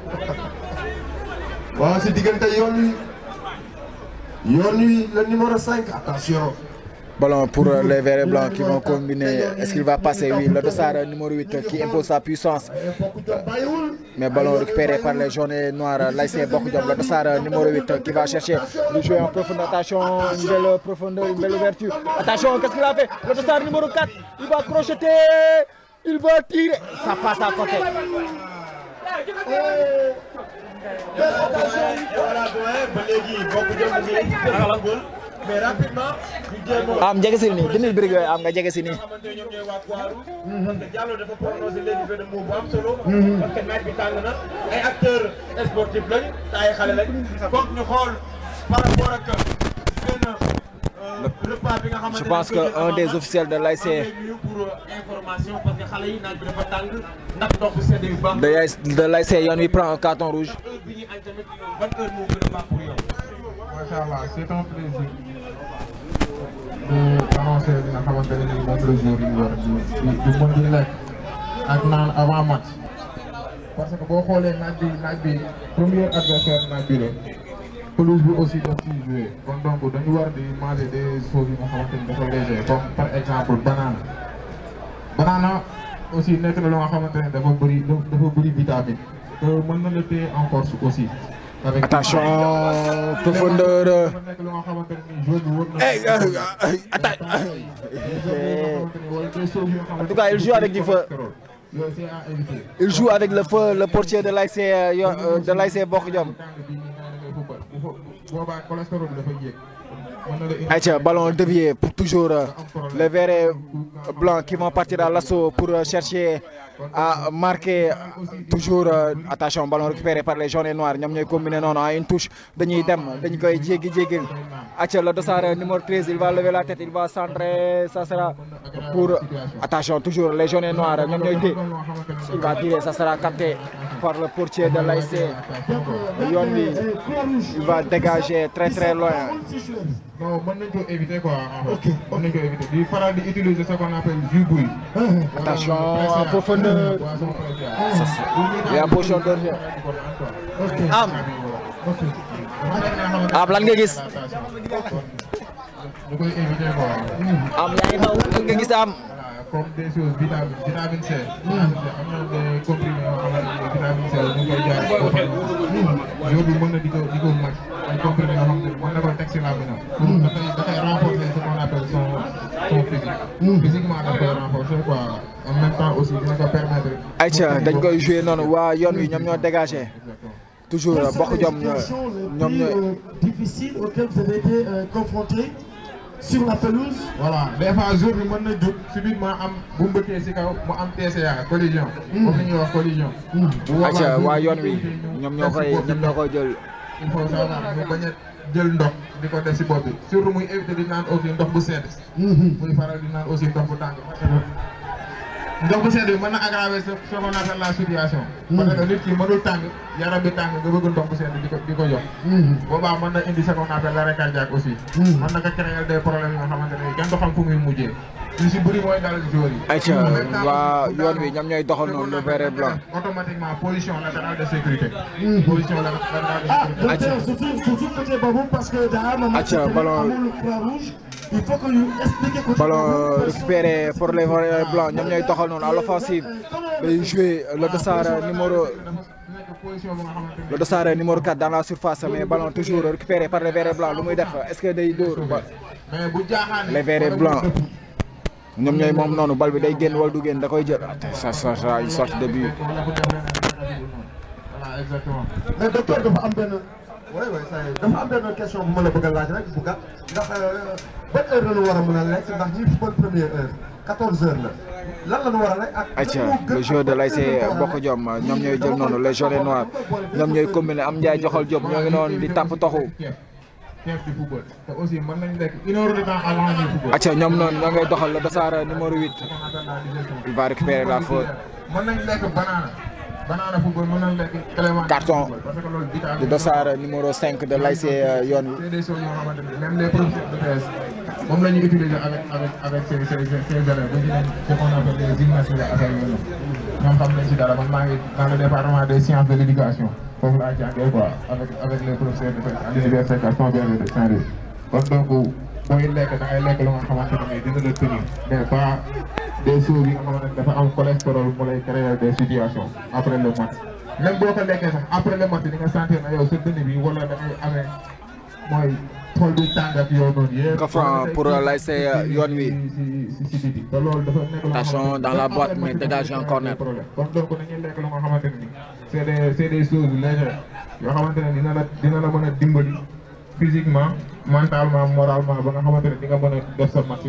waaw si diggante yoon wi le numéro 5 attention. Ballon pour les verts et blancs qui vont combiner. Est-ce qu'il va passer? Oui, le dossard numéro 8 qui impose sa puissance. Mais ballon récupéré par les jaunes et noirs. l'ASC Bokodiom, le dossard numéro 8 qui va chercher de jouer en profondeur. Attention, une belle profondeur, une belle ouverture. Attention, qu'est-ce qu'il a fait? Le dossard numéro 4, il va crocheter. Il va tirer. Ça passe à côté. Voilà, ba léegi Bokodiom mu ngi mais rapidement ñu jéem a. am jege si nii dindil brique yooyu am nga jege si nii. xamante ne ñoom ñooy waa Kouarou. parce que Diallo dafa prononcé léegi benn mot bu am solo. parce que naaj bi tàng na ay acteurs sportifs lañ te ay xale lañ. foog ñu xool par rapport ak benn repas bi nga xamante ne. Je pense que un des officiels de l'ASC. pour information parce que xale yi naaj bi dafa tàng ndax ndox bu sedd yu baax. de l'ASC yoon wi prend un carton rouge. heure bi ñuy añ tamit ban heure moo gën a baax pour yow. Macha Allah, c'est un plaisir de annoncer li nga xamante ne nii moom la jour yi war di mën di lekk ak naan avant match parce que boo xoolee naaj bi premier adversaire naaj bi la pelouse bi aussi daf ciy joué kon donc dañu war di manger des choses yi nga xamante ni dafa léger comme par exemple banana aussi nekk na lu nga xamante ne dafa bëri vitamine te mën na la téye en force aussi. Attention, profondeur. En tout cas, il joue avec du feu. Il joue avec le feu, le portier de l'ASC Bokk Jom. Aïcha, ballon dévié pour toujours les verts blancs qui vont partir à l'assaut pour chercher à marquer toujours. Attention, ballon récupéré par les jaunes et noirs. Nous avons combiné à une touche. Nous avons le dossard numéro 13, il va lever la tête, il va centrer. Ça sera pour. Attention, toujours les jaunes et noirs. Il va tirer, ça sera capté par le portier de l'ASC. Il va dégager très très loin. Non, on peut éviter quoi. Ok. On peut éviter. Il faudra utiliser ce qu'on appelle jus bouille. Attention, en profondeur. Il y a un pochon d'orge. Am. Am, lan nga gis? Ñu koy éviter quoi. Am, yaa ngi taw lan nga gis am? Comme des choses vitamine C. Am na des comprimés yoo xamante ne vitamine C ñu koy jaay. Yow bi mën na di ko màcc. Ay comprimés yoo xamante ne mën na ko teg si làmmiñam. Dafay renforcer ce qu'on appelle son physique. Physiquement daf koy renforcer quoi. En même temps aussi dina ko permettre. Aïcha dañ koy jouer noonu waa yoon wi ñoom ñoo dégagé. Toujours Bokk Jom ñoom ñooy. difficile auquel vous avez été confronté sur la pelouse. Voilà, des fois jour bi mën na jóg subitement am bu mbëkkee si kaw mu am TCA collision. Comme ni ñuy wax collision. Aïcha waa yoon wi ñoom ñoo koy jël. Il faut savoir ñu bañ a jël ndox di ko def si bopp bi surtout muy éviter di naan aussi ndox bu sedd. muy faral di naan aussi ndox bu tàng. ndox bu sedd bi mën na aggraver ce qu'on appelle la situation. parce que nit ki mënul tàng yaram bi tàng nga bëgg ndox bu sedd di ko jox. boobaa mën na indi ce qu'on appelle l'arrêt cardiaque aussi. mën na ko créer des problèmes yoo xamante ne kenn du xam fu muy mujjee. li si bëri mooy dal joueur yi. Aïcha waa yoon wi ñoom ñooy doxal noonu le vert et blanc. Automatiquement position latérale de sécurité. Position latérale de sécurité. Ah, surtout côté Babou parce que derrière Aïcha ballon. Il faut que nous expliquions. Ballon récupéré pour les verts et blancs ñoom ñooy doxal noonu à l'offensive. Day jouer le dossard numéro 4 dans la surface mais ballon toujours récupéré par les verts et blancs lu muy def est-ce que day dóor ba. Les verts et blancs. ñoom ñooy moom noonu bal bi day génn wala du génn da koy jël ça une sorte de but. Voilà, exactement. Mais docteur dafa am benn dafa am benn question bu ma la bëgg a laaj rek bu gàtt ndax ban heure la ñu war a mën a lekk ndax ñi football première heure 14 heures la lan la ñu war a lekk ak. Aïcha le joueur de l'ASC Bokk Jom ñoom ñooy jël noonu les jaunes et noirs ñoom ñooy combiner am Ndiaye joxal Diop ñoo ngi noonu di tàpp toxu. Chef du football te aussi mën nañ lekk une heure de temps avant ñuy football. Aïcha ñoom noonu ñoo ngay doxal le dossard numéro 8 il va récupérer la faute. mën nañ lekk banana football mën nañ lekk clément carton parce que loolu vitamine le dossard numéro 5 de l'ASC yoon wi. c'est des choses yoo xamante ne même les professeurs de thèse moom la ñuy utiliser avec ces élèves bu ñu leen ce qu'on appelle les gymnastes affaire yooyu ñoom xam nañ ci dara man maa ngi dans le département des sciences de l'éducation foofu laa jàngee quoi avec les professeurs de thèse à l'université Gaston Berger de Saint-Louis kon donc booy lekk da ngay lekk lu nga xamante ne dina la tenir mais pas des choses yi nga xamante ne dafa am cholestérol mu lay créer des situations après le match même boo ko lekkee sax après le match di nga sentir na yow sa dënn bi wala da ngay amee mooy xol bi tàng ak yow noonu yëpp. pour l'ASC yoon wi. si biti te loolu dafa nekk lu nga attention dans la boîte mais dégage un corner. kon donc dañuy lekk lu nga xamante ne c'est des choses légères yoo xamante ne dina la mën a dimbali physiquement mentalement moralement ba nga xamante ne di nga mën a def sa match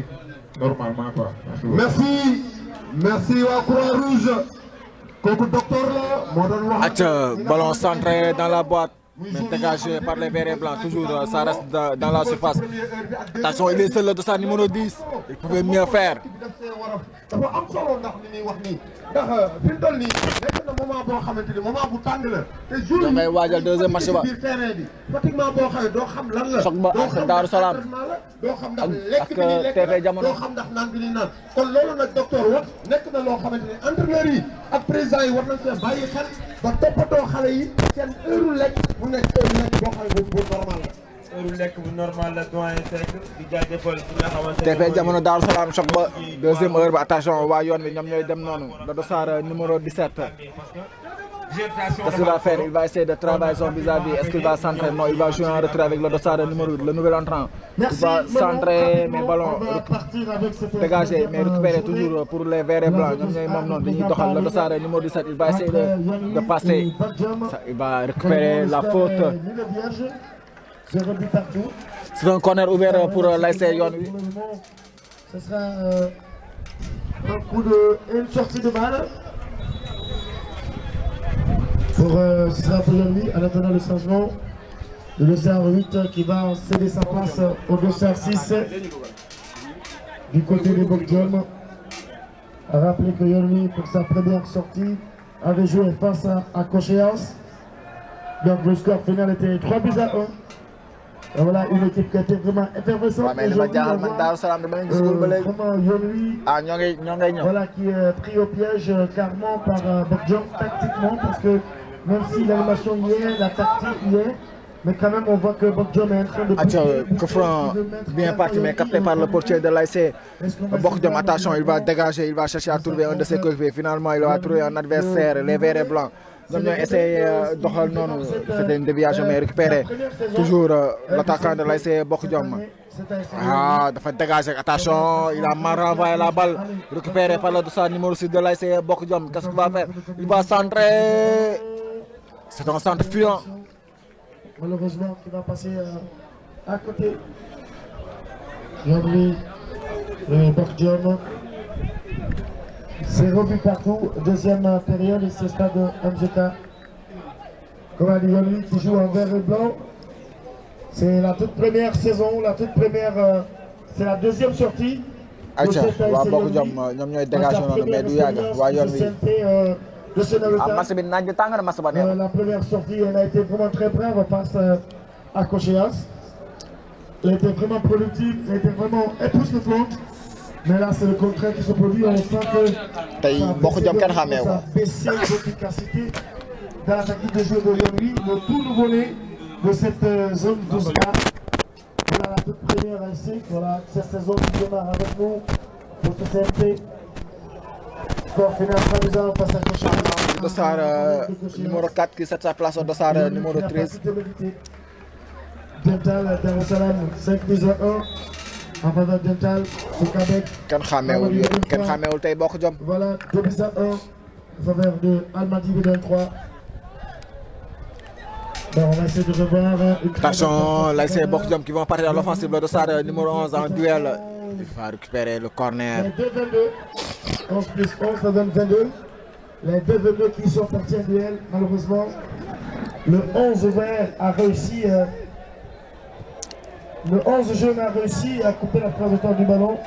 normalement quoi. merci waa Croix-Rouge kooku docteur la moo doon wax. Ballon centré dans la boîte. Mais dégagé par les verts et blancs, toujours ça reste dans la surface. Attention, il est seul de sa numéro 10. Il pouvait mieux faire. dafa am solo ndax li ñuy wax nii ndax fi mu toll nii nekk na moment boo xamante ni moment bu tàng la. te jour yi ngay waajal deuxième match ba. biir terrain bi pratiquement boo xamee doo xam lan la. choc ba ak Daaru Salaam doo xam ndax lekk bi ñuy lekk doo xam ndax naan bi ñuy naan kon loolu nag docteur wax nekk na loo xamante ni entraîneur yi ak président yi war nañ see bàyyi xel ba toppatoo xale yi seen heure lekk bu nekk heure lekk boo xam ne bu normal la. heure lekk bu normal la doyen Seck di jaajëfal ki nga xamante TP Jamono Daaru Salaam choc ba deuxième heure ba attention waa yoon bi ñoom ñooy dem noonu la dossard numéro 17. Qu'est-ce qu'il va faire? Il va essayer de travailler son vis-à-vis. Est-ce qu'il va centrer? Non, il va jouer en retrait avec le dossard numéro 8, le nouvel entrant. Il va centrer, mais ballon dégagé, mais récupéré toujours pour les verts et blancs. Le dossard numéro 17, il va essayer de passer. Il va récupérer la faute. C'est un corner ouvert pour l'ASC Yoon Wi. Ce sera un coup de une sortie de balle. Ce sera pour Yoon Wi en attendant le changement. Le dossard 8 qui va céder sa place au dossard 6 du côté de Bokjom. Rappelez que Yoon Wi pour sa première sortie avait joué face à Cochéas. Donc le score final était 3-1. Et voilà une équipe qui a été vraiment intéressante. Voilà qui est pris au piège carrément par Bokjom tactiquement parce que même si l'animation y est, la tactique y est, mais quand même on voit que Bokjom est en train de Kofran bien parti mais capté par le portier de l'ASC Bokjom. Attention, il va dégager, il va chercher à trouver un de ses coéquipiers. Finalement il va trouver un adversaire, les verts et blancs. Nous avons essayé d'oxal non, c'était une déviation mais récupéré. Toujours l'attaquant de l'ASC Bokjom. Ah, il faut dégager, attention, il a mal renvoyé la balle, récupéré par le dossard numéro 6 de l'ASC Bokjom. Qu'est-ce qu'il va faire? Il va centrer. C'est un centre fuyant. Malheureusement, qui va passer à côté. Yoon Wi et Bokjom. 0 but partout, deuxième période, ici au stade MGK. Comme a dit Yoon Wi qui joue en vert et blanc. C'est la toute première saison, c'est la deuxième sortie. Aïcha, waa Bokjom ñoom ñooy dégagé noonu mais du yàgg waa Yoon Wi. La première sortie, elle a été vraiment très brève face à Cochéas. Elle était vraiment productive, elle était vraiment époustouflante. Mais là, c'est le contraire qui se produit. On sent que ça a baissé l'efficacité dans la tactique de jeu de Yoon Wi, le tout nouveau-né de cette zone 12K. Voilà la toute première ainsi. Voilà cette saison qui démarre avec nous pour ce CMP. Score final amusant face à Cochéas. Dossard numéro 4 qui cède sa place au dossard numéro 13. Dental Daaru Salaam 5 buts à 1 en faveur Dental au Québec. Kenn xàmmeewul tey Bokjom. Voilà 2 buts à 1 en faveur de Almadies B23. Bon, on va essayer de revoir. Attention, l'ASC Bokjom qui vont partir à l'offensive. Le dossard numéro 11 en duel. Il va récupérer le corner. Les 2-22. 11 plus 11, ça donne 22. Les 2-22 qui sont partis en duel, malheureusement. Le 11 vert a réussi. Le 11 jaune a réussi à couper la trajectoire du ballon.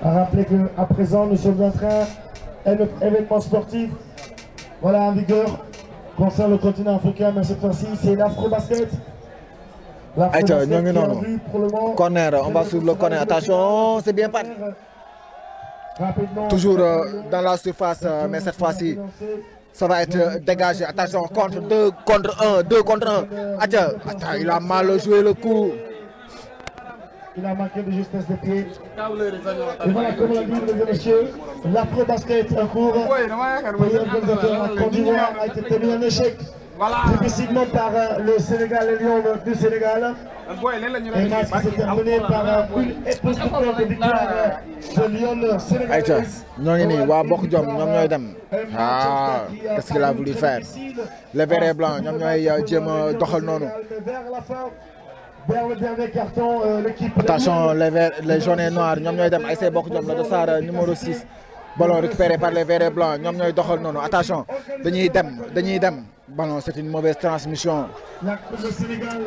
À rappeler qu'à présent, nous sommes en train d'un événement sportif. Voilà, en vigueur. Concernant le continent africain, mais cette fois-ci, c'est l'Afro-Basket. L'Afro-Basket qui a vu pour le moment. Corner, on va sur le corner. Attention, c'est bien parti. Toujours dans la surface, mais cette fois-ci, ça va être dégagé. Attention, contre 2 contre 1, 2 contre 1. Attends, il a mal joué le coup. Il a manqué de justesse de pied. Et voilà, comme l'a dit, mesdames et messieurs, l'Afro-Basket en cours. La Côte d'Ivoire a été tenu en échec. Difficilement par le Sénégal, les Lions du Sénégal. Un match qui s'est terminé par une époustouflante victoire de Lyon sénégalaise. ñoo ngi nii waa Bokk Jom ñoom ñooy dem qu'est-ce qu'il a voulu faire les verts et blancs ñoom ñooy jéem a doxal noonu. Vers le dernier carton, l'équipe. Attention, les jaunes et noirs, ñoom ñooy dem ASC Bokk Jom, le dossard numéro 6. Ballon récupéré par les verts et blancs, ñoom ñooy doxal noonu. Attention, dañuy dem. Ballon, c'est une mauvaise transmission. Le Sénégal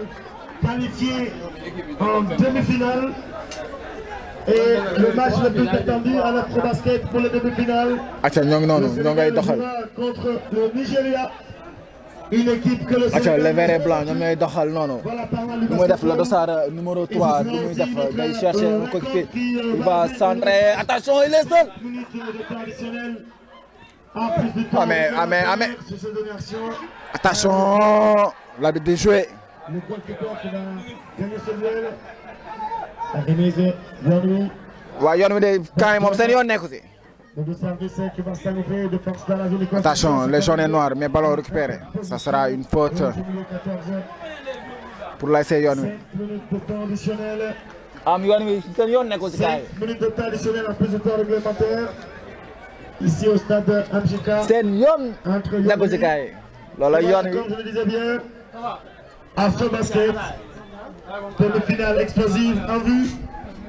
qualifié en demi-finale. Et le match le plus attendu à l'Afrobasket pour le demi-finale. Attention, ñoo ngi noonu, ñoo ngay doxal. Contre le Nigeria. Une équipe que le Sénégal. Les verts et blancs, ñoom ñooy doxal noonu. Lu muy def le dossard numéro 3, lu muy def day chercher un coéquipier. Il va centrer. Attention, il est seul. Attention, l'arbitre de jouer. Le goalkeeper qui va gagner ce duel. La remise Yoon Wi. Waa yoon wi de quand même moom seen yoon nekku si. Le dossard qui va s'engouffrer de force dans la zone de Attention, les jaunes et noirs, mais ballon récupéré. Ça sera une faute pour l'ASC Yoon Wi. 5 minutes de temps additionnel. Yoon Wi seen yoon nekku si kaay. 5 minutes de temps additionnel en plus de temps réglementaire. Ici au stade MJK. Seen yoon nekku si kaay. Loolu yoon wi. Comme je le disais bien, Afrobasket, demi-finale explosive en vue.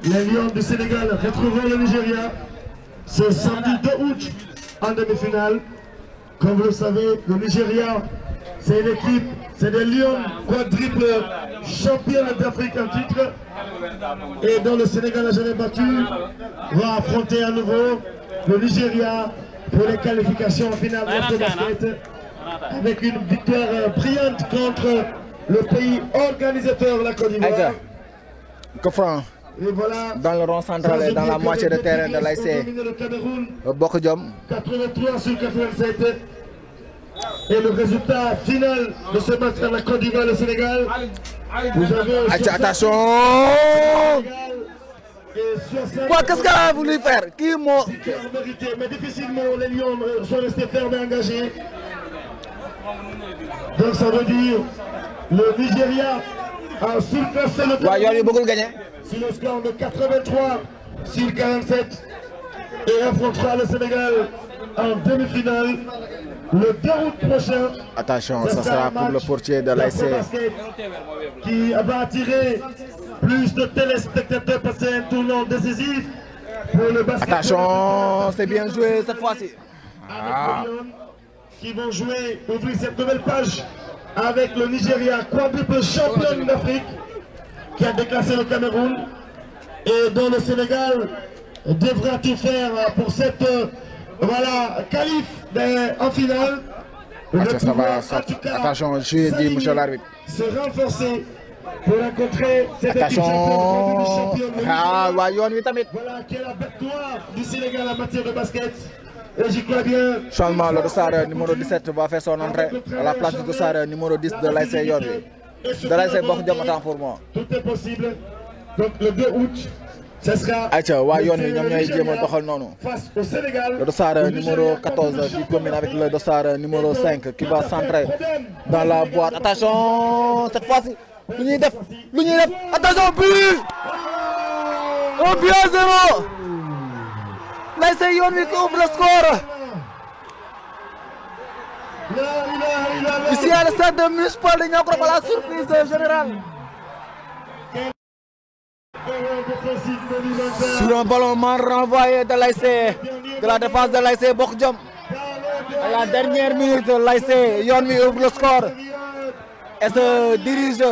Les Lions du Sénégal retrouveront le Nigeria ce samedi 2 août en demi-finale. Comme vous le savez, le Nigeria, c'est une équipe, c'est des Lions quadruple championnes d'Afrique en titre. Et dont le Sénégal n'a jamais battu, va affronter à nouveau le Nigeria pour les qualifications en finale de basket. Avec une victoire brillante contre le pays organisateur, la Côte d'Ivoire. Kofran. Et voilà, dans le rond central et dans la moitié de terrain de l'ASC Bokk Jom. 83 sur 87. Et le résultat final de ce match dans la Côte d'Ivoire, le Sénégal. Vous avez attention. Qu'est-ce qu'elle a voulu faire? Qui m'a mérité, mais difficilement les Lions sont restés fermes et engagés. Donc ça veut dire le Nigeria a surclassé le Cameroun sur le score de 83 sur 47 et affrontera le Sénégal en demi-finale le 2 août prochain. Attention, ça sera pour le portier de l'ASC qui va attirer plus de téléspectateurs parce que c'est un tournoi décisif pour le basket. Attention, c'est bien joué cette fois-ci. Qui vont jouer, ouvrir cette nouvelle page avec le Nigeria, quadruple champion d'Afrique, qui a déclassé le Cameroun et dont le Sénégal devra tout faire pour cette qualif en finale. Attention, je dis, monsieur l'arbitre. Se renforcer pour rencontrer cette attention. Équipe championne. Voilà qui est la victoire du Sénégal en matière de basket. Et j'y crois bien. Changement, le dossard numéro 17 va faire son entrée à la place du dossard numéro 10 de l'ASC Yoon Wi. De l'ASC Bokk Jom, autant pour moi. Tout est possible. Donc le 2 août, ce sera face au Sénégal. Le dossard numéro 14 qui combine avec le dossard numéro 5 qui va centrer dans la boîte. Attention, cette fois-ci. Attention, but! Un but à 0! L'ASC Yoon Wi qui ouvre le score. Ici à le stade de municipal de Niakoulrab, à la surprise générale. Sur un ballon mal renvoyé de l'ASC, de la défense de l'ASC Bokk Jom. À la dernière minute, l'ASC Yoon Wi ouvre le score et se dirige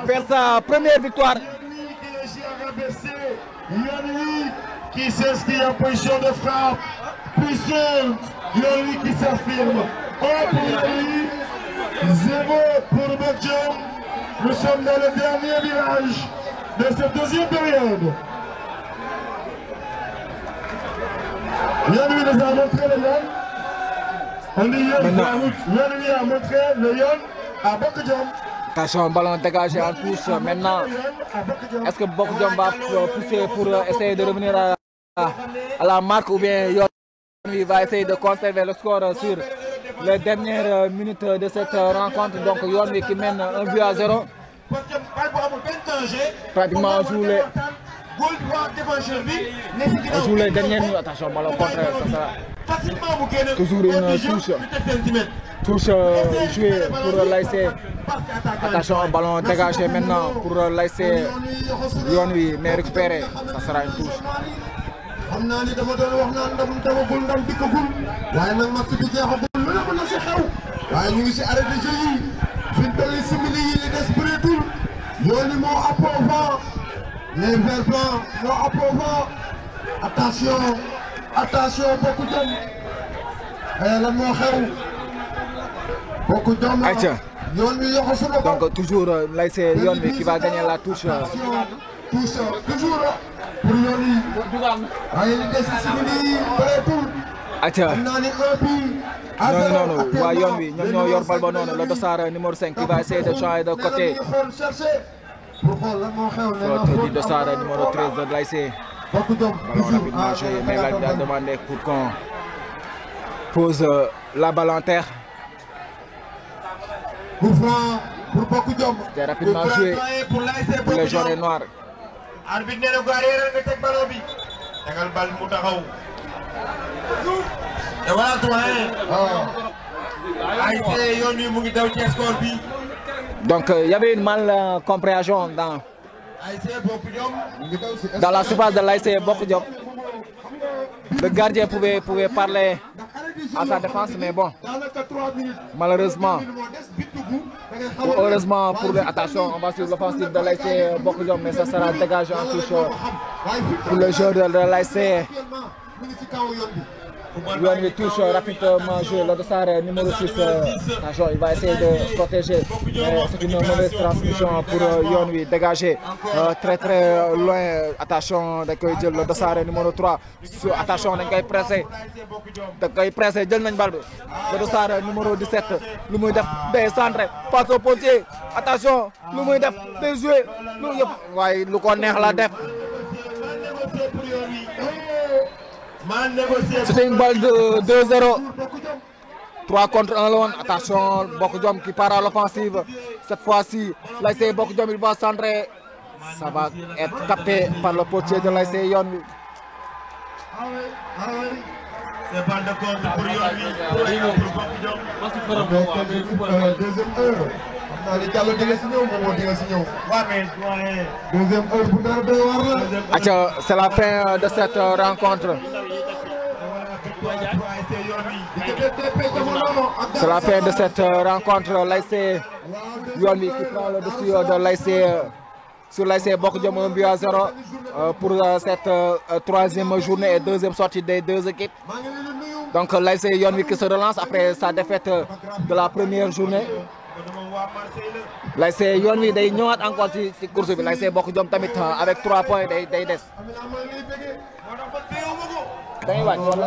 vers sa première victoire. Qui s'inscrit en position de frappe puissante, Yoon Wi qui s'affirme. 1 pour Yoon Wi, 0 pour Bokk Jom. Nous sommes dans le dernier virage de cette deuxième période. Yoon Wi nous a montré le Yoon. On dit Yoon Wi a montré le Yoon à Bokk Jom. Attention, ballon dégagé en touche maintenant. Est-ce que Bokk Jom va pousser pour essayer de revenir à la marque ou bien Yoon Wi va essayer de conserver le score sur les dernières minutes de cette rencontre. Donc Yoon Wi qui mène 1 but à 0. parce que balle bu amul benn danger. Pratiquement joue les góol bi waa défenseur bi. on joue les dernières minutes. Attention, ballon contraire, ça sera facilement mu génn. toujours une touche. Touche jouée pour l'ASC. Attention, ballon dégagé maintenant pour l'ASC yoon wi mais récupéré, ça sera une touche. xam naa ni dama doon wax naan ndam tamagul ndam dikkagul waaye nag match bi jeexagul lu ne mën na si xew waaye ñu ngi si arrêt de jeu yi fi mu toll simili yi li des bëreetul yoon yi moo appauvant les verts blancs moo appauvant attention bokku jom lan moo xew bokku jom yoon wi yoxosu na ko donc toujours l'ASC yoon wi qui va gagner la touche. Touche toujours pour yoon yi waaye li des simili yi bëreetul xam naa ni un but non waa yoon wi ñoom ñoo yor bal ba noonu le dossard numéro 5 qui va essayer de changer de côté. Faute du dossard numéro 13 de l'ASC. Ballon rapidement joué mais là il a demandé pour qu'on pose la balle en terre. C'était rapidement joué pour les jaunes et noirs. arbitre nee na ko arrière nga teg ballon bi tegal bal mu taxaw te voilà doyen ASC yoon wi mu ngi daw ci score bi donc il y avait une malcompréhension dans la surface de l'ASC Bokk Jom. Le gardien pouvait parler à sa défense mais bon malheureusement ou heureusement pour les attention on va suivre l'offensive de l'ASC Bokk Jom mais ça sera dégagé en touche pour le joueur de l'ASC yoon wi touche rapidement joué le dossard numéro 6 attention il va essayer de protéger mais c'est une mauvaise transmission pour yoon wi dégagé très loin attention dañ koy jël le dossard numéro 3 attention dañ koy pressé jël nañ bal bi le dossard numéro 17 lu muy def day centré face au potier attention lu muy def day joué lu yëpp waaye lu ko neex la def. C'était une balle de 2-0. 3 contre 1 la woon. Attention, Bokk Jom qui part à l'offensive. Cette fois-ci, l'ASC Bokk Jom il va centrer. Ça va être capté par le potier de l'ASC yoon wi. C'est balle de contre pour yoon wi pour deuxième heure. xam naa ne Diallo di nga si ñëw moom di nga si ñëw. waaw mais doyen. Deuxième heure bu dara doy waar la. Atia, c'est la fin de cette rencontre. C'est la fin de cette rencontre. L'ASC yoon wi qui prend le dessus de l'ASC sur l'ASC Bokk Jom 1-0 pour cette troisième journée et deuxième sortie des deux équipes. Donc l'ASC yoon wi qui se relance après sa défaite de la première journée. l'ASC yoon wi day ñëwaat encore ci course bi l'ASC Bokk Jom tamit avec 3 points day des. dañuy wàcc wala.